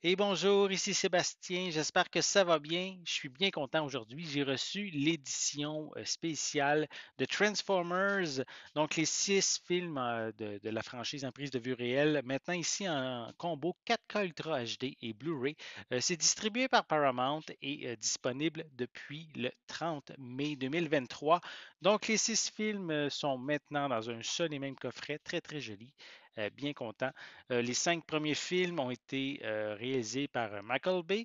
Et bonjour, ici Sébastien, j'espère que ça va bien. Je suis bien content aujourd'hui. J'ai reçu l'édition spéciale de Transformers, donc les 6 films de la franchise en prise de vue réelle, maintenant ici en combo 4K Ultra HD et Blu-ray. C'est distribué par Paramount et disponible depuis le 30 mai 2023. Donc les 6 films sont maintenant dans un seul et même coffret, très très joli. Bien content. Les 5 premiers films ont été réalisés par Michael Bay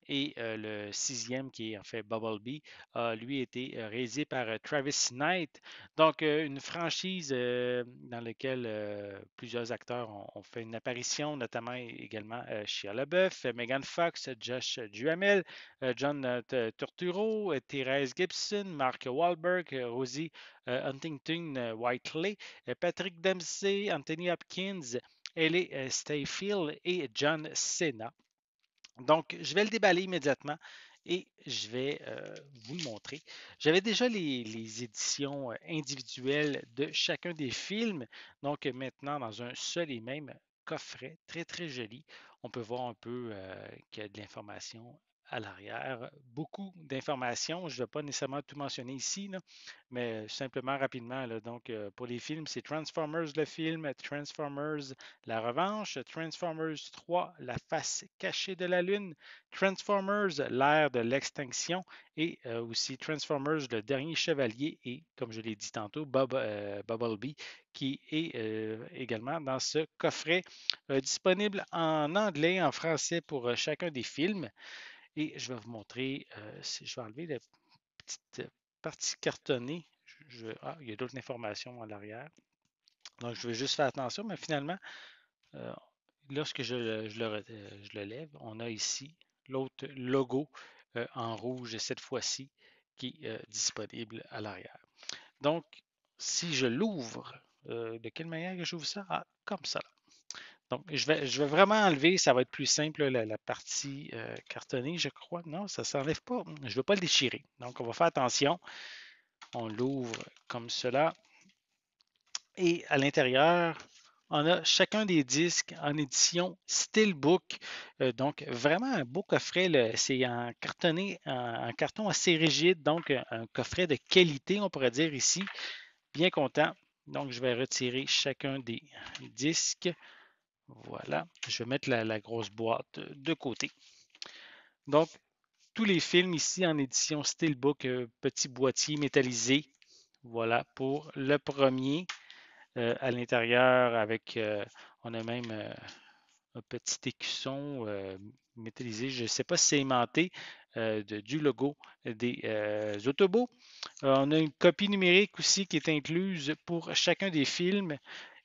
et le sixième, qui est en fait Bumblebee, a lui été réalisé par Travis Knight. Donc, une franchise dans laquelle plusieurs acteurs ont fait une apparition, notamment également Shia LaBeouf, Megan Fox, Josh Duhamel, John Turturro, Thérèse Gibson, Mark Wahlberg, Rosie Huntington Whiteley, Patrick Dempsey, Anthony Hopkins, Ellie Stayfield et John Cena. Donc, je vais le déballer immédiatement et je vais vous le montrer. J'avais déjà les éditions individuelles de chacun des films. Donc, maintenant, dans un seul et même coffret, très, très joli, on peut voir un peu qu'il y a de l'information à l'arrière. Beaucoup d'informations. Je ne vais pas nécessairement tout mentionner ici, là, mais simplement rapidement. Là, donc, pour les films, c'est Transformers le film, Transformers la revanche, Transformers 3, La face cachée de la Lune, Transformers, l'ère de l'extinction et aussi Transformers, le dernier chevalier et, comme je l'ai dit tantôt, Bumblebee, qui est également dans ce coffret disponible en anglais, en français pour chacun des films. Et je vais vous montrer, je vais enlever la petite partie cartonnée. Il y a d'autres informations à l'arrière. Donc, je vais juste faire attention, mais finalement, euh, lorsque je le lève, on a ici l'autre logo en rouge cette fois-ci qui est disponible à l'arrière. Donc, si je l'ouvre, de quelle manière que j'ouvre ça? Ah, comme ça. Donc, je vais vraiment enlever, ça va être plus simple, la partie cartonnée, je crois. Non, ça ne s'enlève pas. Je ne veux pas le déchirer. Donc, on va faire attention. On l'ouvre comme cela. Et à l'intérieur, on a chacun des disques en édition Steelbook. Donc, vraiment un beau coffret. C'est en cartonné, en carton assez rigide, donc un coffret de qualité, on pourrait dire ici. Bien content. Donc, je vais retirer chacun des disques. Voilà. Je vais mettre la grosse boîte de côté. Donc, tous les films ici en édition Steelbook, petit boîtier métallisé. Voilà pour le premier. À l'intérieur avec, on a même un petit écusson métallisé, je ne sais pas si c'est aimanté, du logo des Autobots. On a une copie numérique aussi qui est incluse pour chacun des films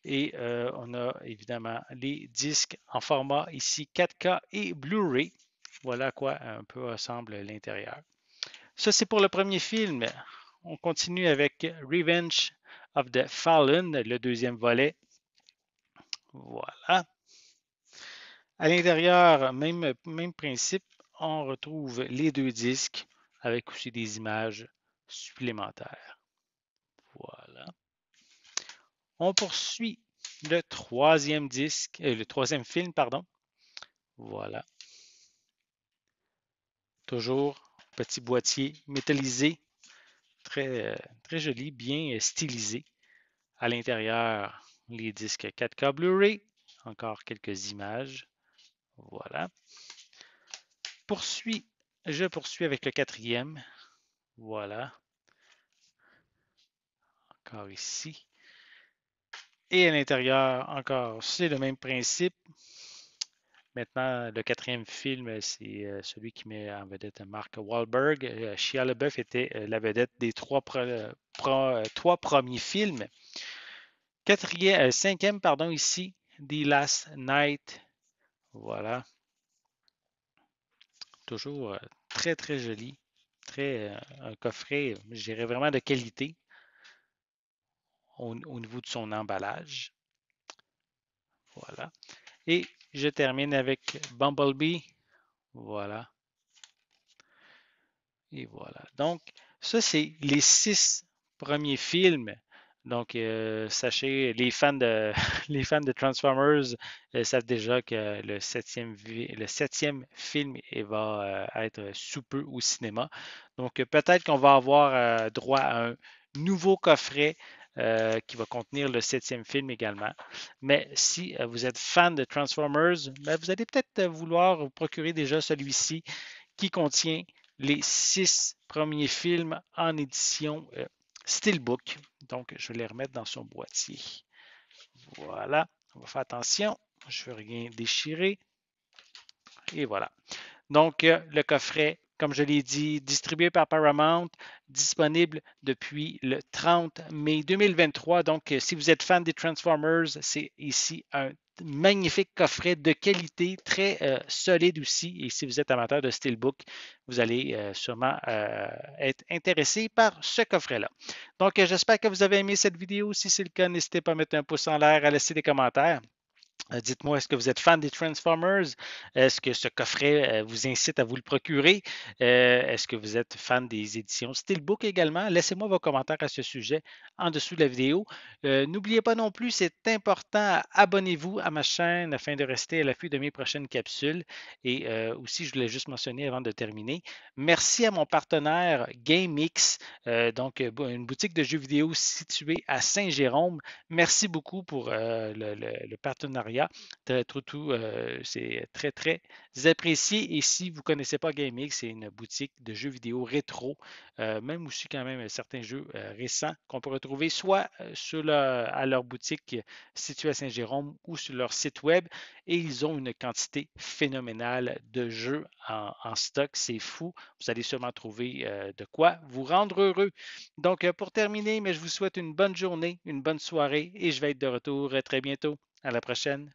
et on a évidemment les disques en format ici 4K et Blu-ray. Voilà à quoi un peu ressemble l'intérieur. Ça, c'est pour le premier film. On continue avec Revenge of the Fallen, le deuxième volet. Voilà. À l'intérieur, même principe, on retrouve les deux disques avec aussi des images supplémentaires. Voilà. On poursuit le troisième film, pardon. Voilà. Toujours petit boîtier métallisé, très joli, bien stylisé. À l'intérieur, les disques 4K Blu-ray, encore quelques images. Voilà. Je poursuis avec le quatrième. Voilà, encore ici. Et à l'intérieur, encore, c'est le même principe. Maintenant, le quatrième film, c'est celui qui met en vedette Mark Wahlberg. Shia LaBeouf était la vedette des trois premiers films. Cinquième, pardon, ici, The Last Night. Voilà, toujours très, très joli. Un coffret, je dirais vraiment de qualité au niveau de son emballage. Voilà. Et je termine avec Bumblebee. Voilà. Et voilà. Donc, ça, c'est les 6 premiers films Donc, sachez, les fans de, les fans de Transformers savent déjà que le septième film va être sous peu au cinéma. Donc, peut-être qu'on va avoir droit à un nouveau coffret qui va contenir le septième film également. Mais si vous êtes fan de Transformers, ben, vous allez peut-être vouloir vous procurer déjà celui-ci qui contient les 6 premiers films en édition Steelbook. Donc, je vais les remettre dans son boîtier. Voilà, on va faire attention, je ne veux rien déchirer. Et voilà. Donc, le coffret, comme je l'ai dit, distribué par Paramount, disponible depuis le 30 mai 2023. Donc, si vous êtes fan des Transformers, c'est ici un magnifique coffret de qualité, très solide aussi. Et si vous êtes amateur de Steelbook, vous allez sûrement être intéressé par ce coffret-là. Donc, j'espère que vous avez aimé cette vidéo. Si c'est le cas, n'hésitez pas à mettre un pouce en l'air, à laisser des commentaires. Dites-moi, est-ce que vous êtes fan des Transformers? Est-ce que ce coffret vous incite à vous le procurer? Est-ce que vous êtes fan des éditions Steelbook également? Laissez-moi vos commentaires à ce sujet en dessous de la vidéo. N'oubliez pas non plus, c'est important, abonnez-vous à ma chaîne afin de rester à l'affût de mes prochaines capsules. Et aussi, je voulais juste mentionner avant de terminer, merci à mon partenaire GameX, donc une boutique de jeux vidéo située à Saint-Jérôme. Merci beaucoup pour le partenariat. C'est très, très apprécié. Et si vous ne connaissez pas GameX, c'est une boutique de jeux vidéo rétro, même aussi quand même certains jeux récents qu'on peut retrouver soit à leur boutique située à Saint-Jérôme ou sur leur site web. Et ils ont une quantité phénoménale de jeux en stock. C'est fou. Vous allez sûrement trouver de quoi vous rendre heureux. Donc, pour terminer, mais je vous souhaite une bonne journée, une bonne soirée et je vais être de retour très bientôt. À la prochaine.